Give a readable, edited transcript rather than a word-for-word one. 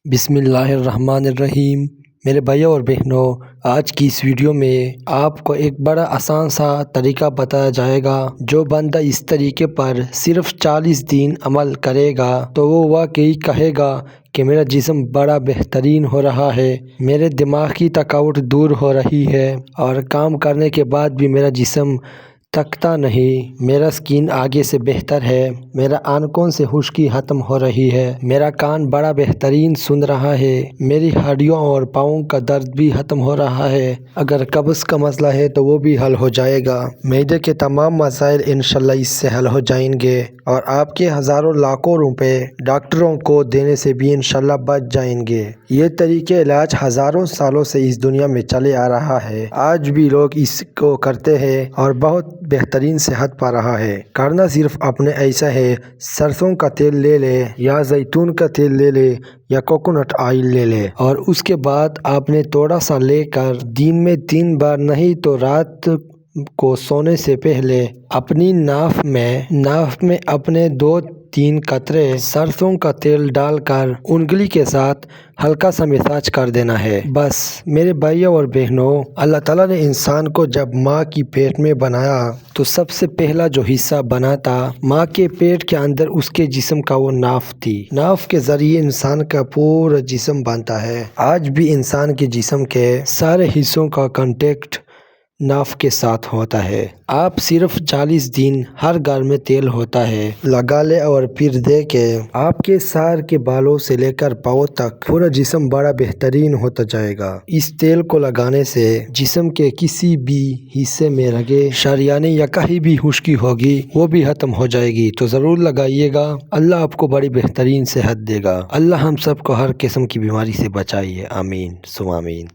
بسم اللہ الرحمن الرحیم۔ میرے بھائیوں اور بہنوں، آج کی اس ویڈیو میں آپ کو ایک بڑا آسان سا طریقہ بتایا جائے گا۔ جو بندہ اس طریقے پر صرف 40 دن عمل کرے گا تو وہ واقعی کہے گا کہ میرا جسم بڑا بہترین ہو رہا ہے، میرے دماغ کی تھکاوٹ دور ہو رہی ہے اور کام کرنے کے بعد بھی میرا جسم تھکتا نہیں، میرا سکین آگے سے بہتر ہے، میرا آنکھوں سے خشکی ختم ہو رہی ہے، میرا کان بڑا بہترین سن رہا ہے، میری ہڈیوں اور پاؤں کا درد بھی ختم ہو رہا ہے، اگر قبض کا مسئلہ ہے تو وہ بھی حل ہو جائے گا، معدے کے تمام مسائل انشاءاللہ اس سے حل ہو جائیں گے اور آپ کے ہزاروں لاکھوں روپے ڈاکٹروں کو دینے سے بھی انشاءاللہ بچ جائیں گے۔ یہ طریقہ علاج ہزاروں سالوں سے اس دنیا میں چلے آ رہا ہے، آج بھی لوگ اس کو کرتے ہیں اور بہت بہترین صحت پا رہا ہے۔ کرنا صرف اپنے ایسا ہے، سرسوں کا تیل لے لے یا زیتون کا تیل لے لے یا کوکونٹ آئل لے لے اور اس کے بعد آپ نے تھوڑا سا لے کر دن میں 3 بار نہیں تو رات کو سونے سے پہلے اپنی ناف میں اپنے 2-3 قطرے سرسوں کا تیل ڈال کر انگلی کے ساتھ ہلکا سا مساج کر دینا ہے۔ بس میرے بھائیوں اور بہنوں، اللہ تعالیٰ نے انسان کو جب ماں کی پیٹ میں بنایا تو سب سے پہلا جو حصہ بنا تھا ماں کے پیٹ کے اندر اس کے جسم کا وہ ناف تھی۔ ناف کے ذریعے انسان کا پورا جسم بنتا ہے۔ آج بھی انسان کے جسم کے سارے حصوں کا کانٹیکٹ ناف کے ساتھ ہوتا ہے۔ آپ صرف 40 دن ہر گھر میں تیل ہوتا ہے لگا لے اور پھر دیکھیں آپ کے سر کے بالوں سے لے کر پاؤں تک پورا جسم بڑا بہترین ہوتا جائے گا۔ اس تیل کو لگانے سے جسم کے کسی بھی حصے میں رگیں، شریانیں یا کہیں بھی خشکی ہوگی وہ بھی ختم ہو جائے گی، تو ضرور لگائیے گا۔ اللہ آپ کو بڑی بہترین صحت دے گا۔ اللہ ہم سب کو ہر قسم کی بیماری سے بچائیے، آمین ثم آمین۔